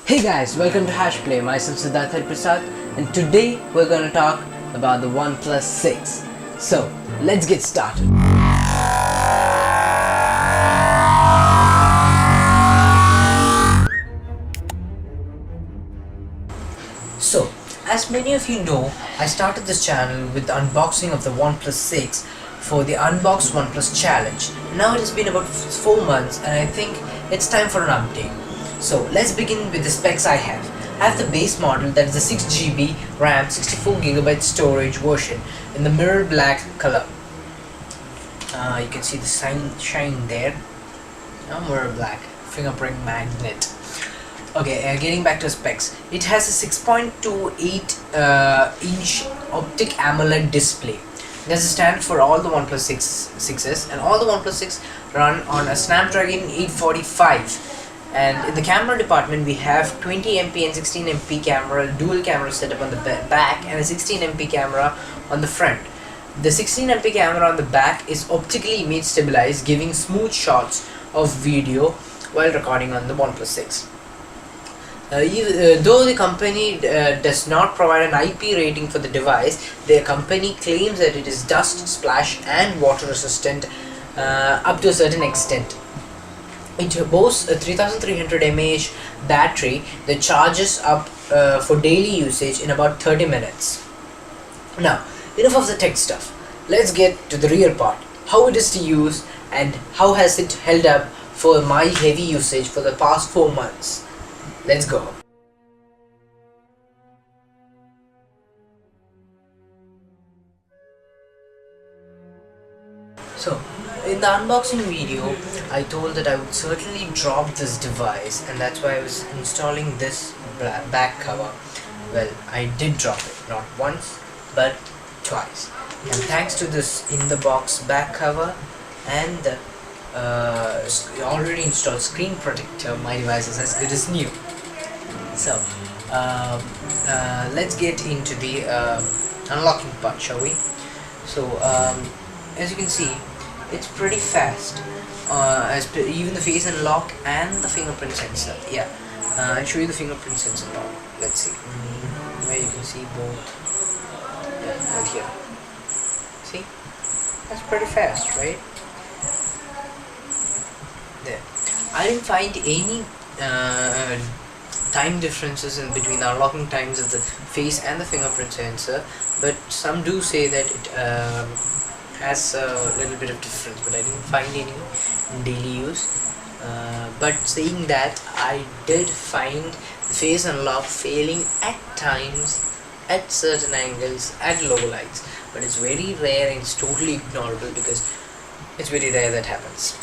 Hey guys, welcome to HashPlay. Myself Siddharth Hariprasad, and today we're going to talk about the OnePlus 6. So, let's get started. So, as many of you know, I started this channel with the unboxing of the OnePlus 6 for the Unbox OnePlus Challenge. Now it has been about 4 months and I think it's time for an update. So let's begin with the specs I have. I have the base model, that is the 6GB RAM 64GB storage version in the mirror black color. You can see the shine there. Mirror black, fingerprint magnet. Okay, getting back to specs. It has a 6.28 inch optic AMOLED display. That's the standard for all the OnePlus 6s, and all the OnePlus 6 run on a Snapdragon 845. And in the camera department, we have 20MP and 16MP camera, dual camera setup on the back, and a 16MP camera on the front. The 16MP camera on the back is optically image stabilized, giving smooth shots of video while recording on the OnePlus 6. Though the company does not provide an IP rating for the device, their company claims that it is dust, splash and water resistant up to a certain extent. It boasts a 3300 mAh battery that charges up for daily usage in about 30 minutes. Now, enough of the tech stuff. Let's get to the real part. How it is to use and how has it held up for my heavy usage for the past 4 months. Let's go. So, in the unboxing video, I told that I would certainly drop this device, and that's why I was installing this back cover. Well, I did drop it, not once, but twice. And thanks to this in-the-box back cover and the already installed screen protector, my device is as good as new. So, let's get into the unlocking part, shall we? So, as you can see, it's pretty fast. Even the face unlock and the fingerprint sensor. Yeah, I'll show you the fingerprint sensor now. Let's see where you can see both. Yeah, right here. See, that's pretty fast, right? There. I didn't find any time differences in between the unlocking times of the face and the fingerprint sensor, but some do say that it has a little bit of difference, but I didn't find any in daily use. But saying that, I did find the face unlock failing at times, at certain angles, at low lights, but it's very rare and it's totally ignorable because it's very rare that happens.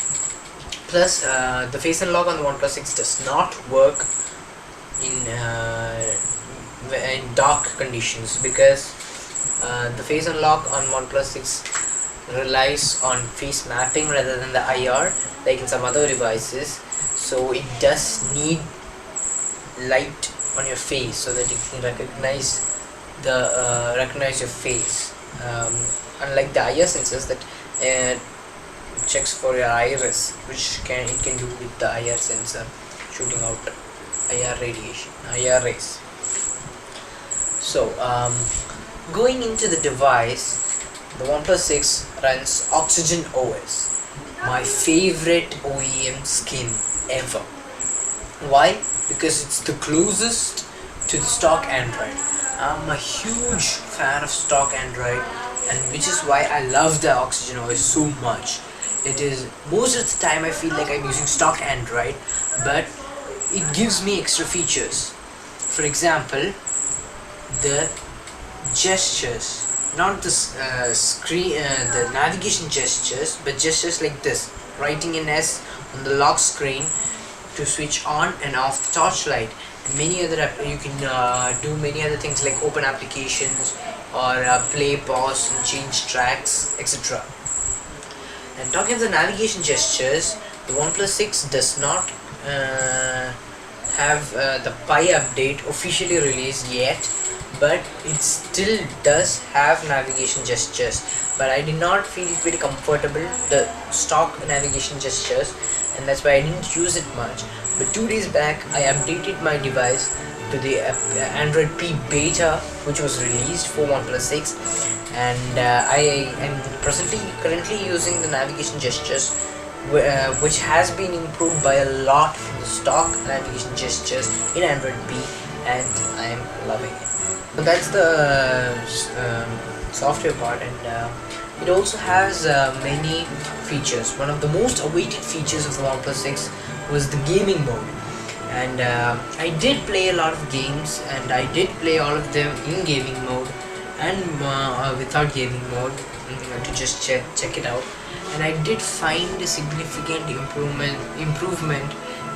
Plus, the face unlock on the OnePlus 6 does not work in dark conditions because the face unlock on OnePlus 6 relies on face mapping rather than the IR like in some other devices, so it does need light on your face so that it can recognize your face, unlike the IR sensors that checks for your iris, which it can do with the IR sensor shooting out IR rays. So going into the device, the OnePlus 6 runs Oxygen OS, my favorite OEM skin ever. Why? Because it's the closest to the stock Android. I'm a huge fan of stock Android, and which is why I love the Oxygen OS so much. It is, most of the time I feel like I'm using stock Android, but it gives me extra features. For example, the gestures. Not the the navigation gestures, but gestures like this, writing an S on the lock screen to switch on and off the torchlight, and many other you can do many other things like open applications or play, pause and change tracks, etc. And talking of the navigation gestures, the OnePlus 6 does not have the Pi update officially released yet, but it still does have navigation gestures, but I did not feel it very comfortable, the stock navigation gestures, and that's why I didn't use it much. But 2 days back I updated my device to the Android P beta, which was released for OnePlus 6, and I am currently using the navigation gestures, which has been improved by a lot from the stock navigation gestures in Android P, and I am loving it. So that's the software part, and it also has many features. One of the most awaited features of the OnePlus 6 was the gaming mode, and I did play a lot of games, and I did play all of them in gaming mode and without gaming mode, to just check it out, and I did find a significant improvement in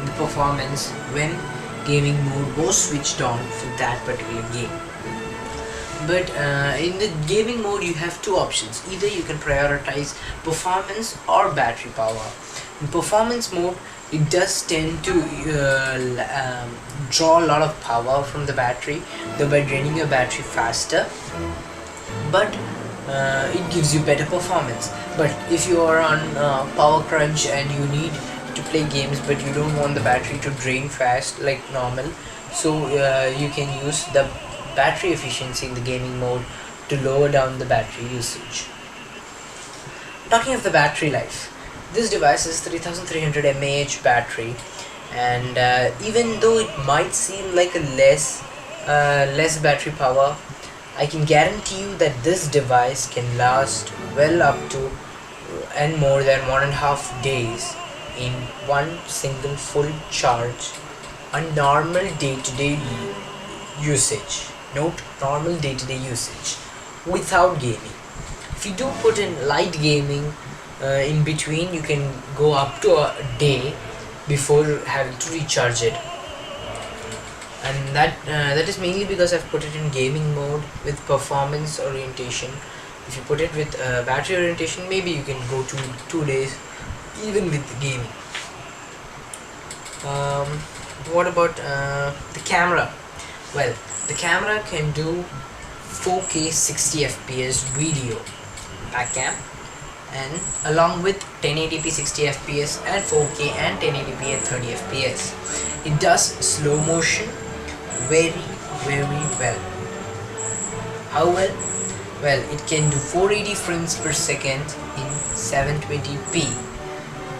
the performance when gaming mode was switched on for that particular game. But in the gaming mode you have two options. Either you can prioritize performance or battery power. In performance mode, it does tend to draw a lot of power from the battery, thereby draining your battery faster, but it gives you better performance. But if you are on power crunch and you need to play games but you don't want the battery to drain fast like normal, so you can use the battery efficiency in the gaming mode to lower down the battery usage. Talking of the battery life, this device is 3300 mAh battery, and even though it might seem like a less battery power, I can guarantee you that this device can last well up to and more than 1.5 days in one single full charge on normal day-to-day usage. Note, normal day-to-day usage without gaming. If you do put in light gaming in between, you can go up to a day before having to recharge it, and that is mainly because I've put it in gaming mode with performance orientation. If you put it with battery orientation, maybe you can go to 2 days even with gaming. What about the camera? Well, the camera can do 4K 60 FPS video back cam, and along with 1080p 60 FPS and 4K and 1080p at 30 FPS. It does slow motion very well. How well? Well, it can do 480 frames per second in 720p,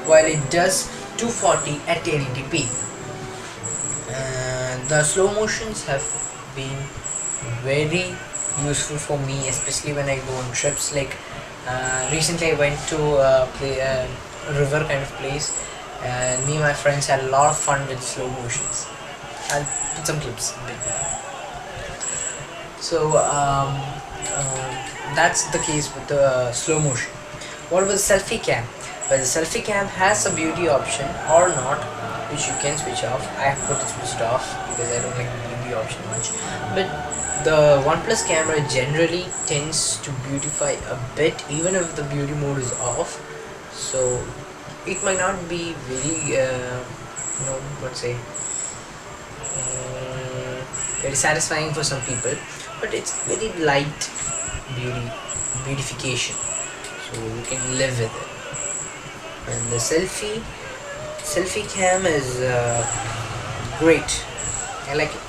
while it does 240 at 1080p. The slow motions have been very useful for me, especially when I go on trips. Like recently I went to a river kind of place, and me and my friends had a lot of fun with slow motions. I'll put some clips. So that's the case with the slow motion. What about the selfie cam? Well, the selfie cam has a beauty option or not, which you can switch off. I have put it switched off because I don't like the beauty option much. But the OnePlus camera generally tends to beautify a bit even if the beauty mode is off. So it might not be very very satisfying for some people, but it's very light beautification, so you can live with it. And the selfie cam is great. I like it.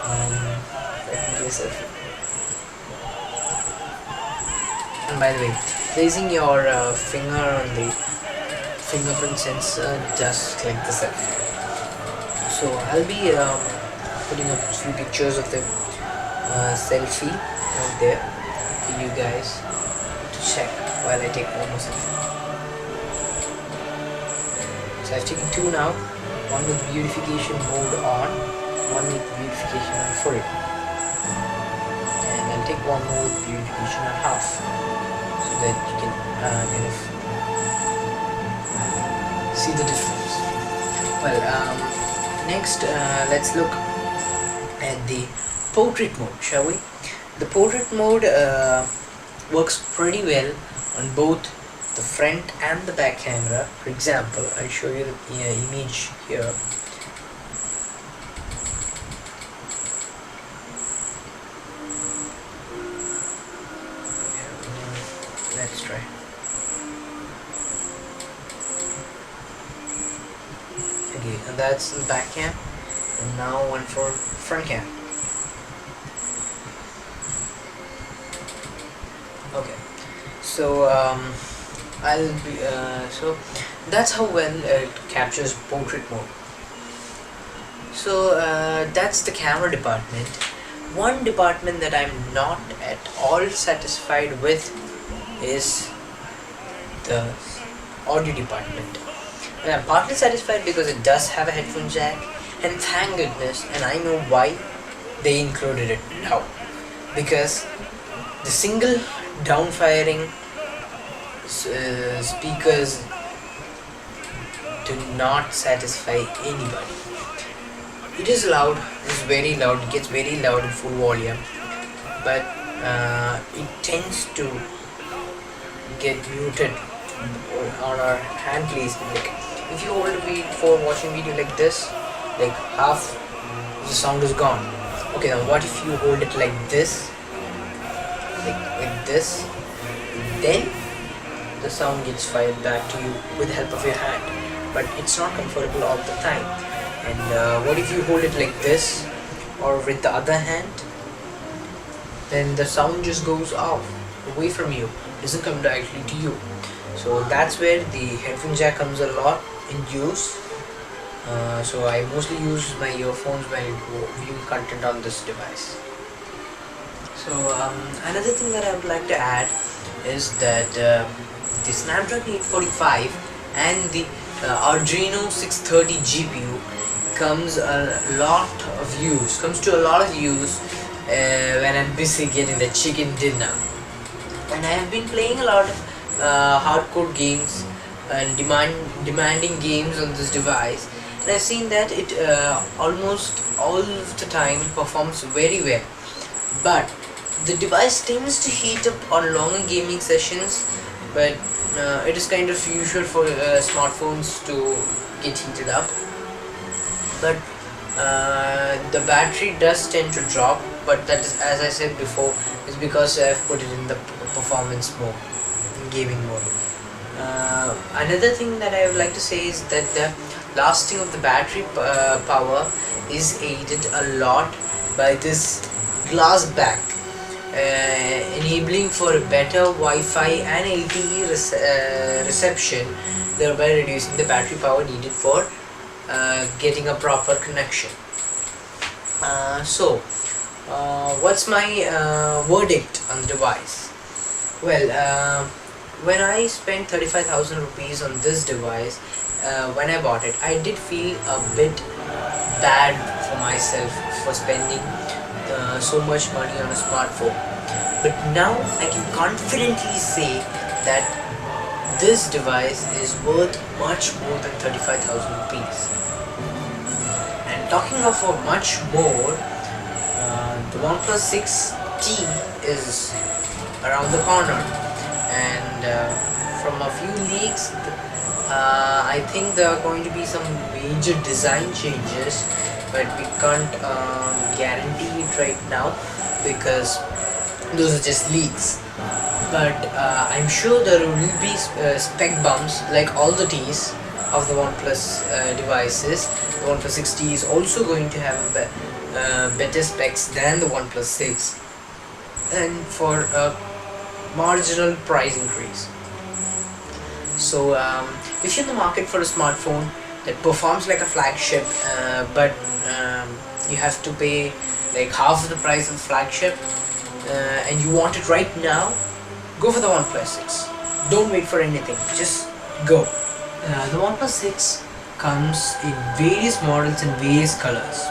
I can do a selfie. And by the way, placing your finger on the fingerprint sensor just like the selfie. So I'll be putting up a few pictures of the selfie out there for you guys to check while I take one more selfie. So I've taken two now, one with beautification mode on, one with beautification on full, and I'll take one more with beautification on half, so that you can kind of see the difference. Well, next let's look at the portrait mode, shall we? The portrait mode works pretty well on both the front and the back camera. For example, I'll show you the image here. Let's try. Okay, that's the back cam, and now one for front cam. Okay, so so that's how well it captures portrait mode. So that's the camera department. One department that I'm not at all satisfied with is the audio department. And I'm partly satisfied because it does have a headphone jack, and thank goodness, and I know why they included it now, because the single downfiring speakers do not satisfy anybody. It is loud, it's very loud, it gets very loud in full volume, but it tends to get muted on our hand placement. Like if you hold a beat for watching video like this, like half the sound is gone. Okay, now what if you hold it like this, like this, then the sound gets fired back to you with the help of your hand, but it's not comfortable all the time. And what if you hold it like this or with the other hand, then the sound just goes off away from you, it doesn't come directly to you. So that's where the headphone jack comes a lot in use. So I mostly use my earphones when viewing content on this device. So another thing that I would like to add is that the Snapdragon 845 and the Adreno 630 GPU comes to a lot of use when I'm busy getting the chicken dinner. And I have been playing a lot of hardcore games and demanding games on this device, and I've seen that it almost all of the time performs very well, but the device tends to heat up on longer gaming sessions, but it is kind of usual for smartphones to get heated up. But the battery does tend to drop, but that is, as I said before, is because I've put it in the performance mode, gaming mode. Another thing that I would like to say is that the lasting of the battery power is aided a lot by this glass back, enabling for better Wi-Fi and LTE reception, thereby reducing the battery power needed for getting a proper connection. So what's my verdict on the device? Well, when I spent 35,000 rupees on this device, when I bought it, I did feel a bit bad for myself for spending so much money on a smartphone. But now I can confidently say that this device is worth much more than 35,000 rupees. And talking of much more, the OnePlus 6T is around the corner, and from a few leaks, I think there are going to be some major design changes, but we can't guarantee it right now because those are just leaks. But I'm sure there will be spec bumps like all the Ts of the OnePlus devices. The OnePlus 6T is also going to have better specs than the OnePlus 6, and for a marginal price increase. So if you're in the market for a smartphone that performs like a flagship, but you have to pay like half the price of the flagship, and you want it right now, go for the OnePlus 6. Don't wait for anything, just go. The OnePlus 6 comes in various models and various colors.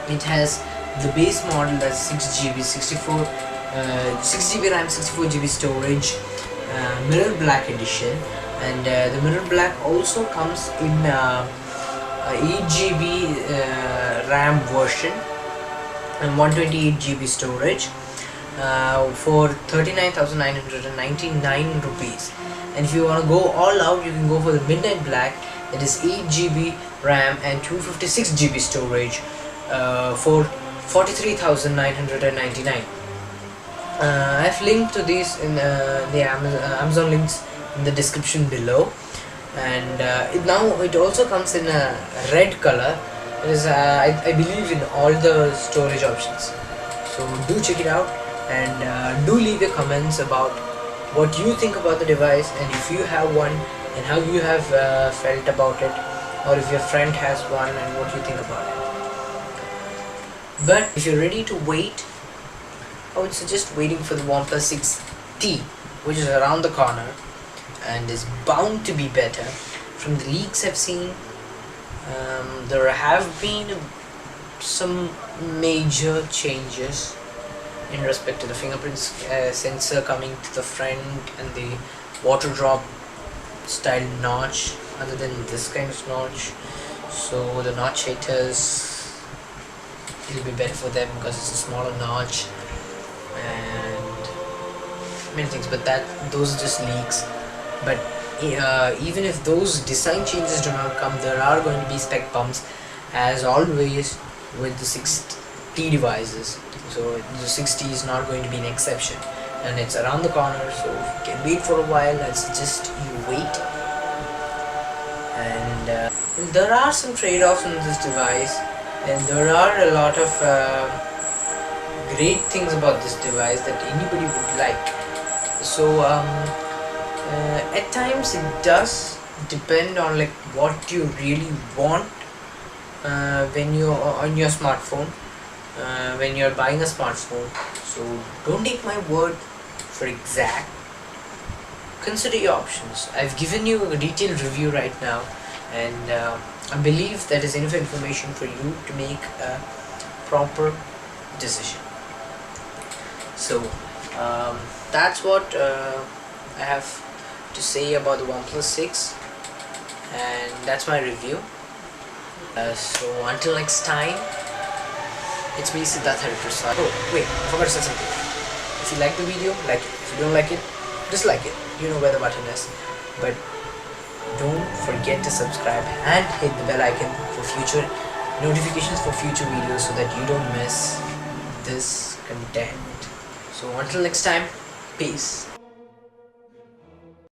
It has the base model that's 6GB, 6GB RAM, 64GB storage, mirror black edition, and the mirror black also comes in 8GB RAM version and 128GB storage for 39,999 rupees. And if you want to go all out, you can go for the midnight black, that is 8GB RAM and 256GB storage for 43,999. I've linked to these in the Amazon links in the description below. and now it also comes in a red color. It is I believe in all the storage options, so do check it out, and do leave your comments about what you think about the device, and if you have one and how you have felt about it, or if your friend has one and what you think about it. But if you're ready to wait, I would suggest waiting for the OnePlus 6T, which is around the corner and is bound to be better. From the leaks I've seen, there have been some major changes in respect to the fingerprint sensor coming to the front and the water drop style notch, other than this kind of notch. So the notch haters, it'll be better for them because it's a smaller notch and many things, but those are just leaks. But even if those design changes do not come, there are going to be spec bumps as always with the 6T devices. So the 6T is not going to be an exception, and it's around the corner, so if you can wait for a while, I suggest you wait. And there are some trade-offs in this device, and there are a lot of great things about this device that anybody would like. So at times it does depend on like what you really want when you're on your smartphone, when you're buying a smartphone. So don't take my word for exact, consider your options. I've given you a detailed review right now, and I believe that is enough information for you to make a proper decision. So that's what I have to say about the OnePlus 6, and that's my review. So until next time, it's me, Siddharth Hariprasad. Oh wait, I forgot to say something. If you like the video, like it. If you don't like it, dislike it. You know where the button is. But don't forget to subscribe and hit the bell icon for future notifications for future videos, so that you don't miss this content. So until next time, peace.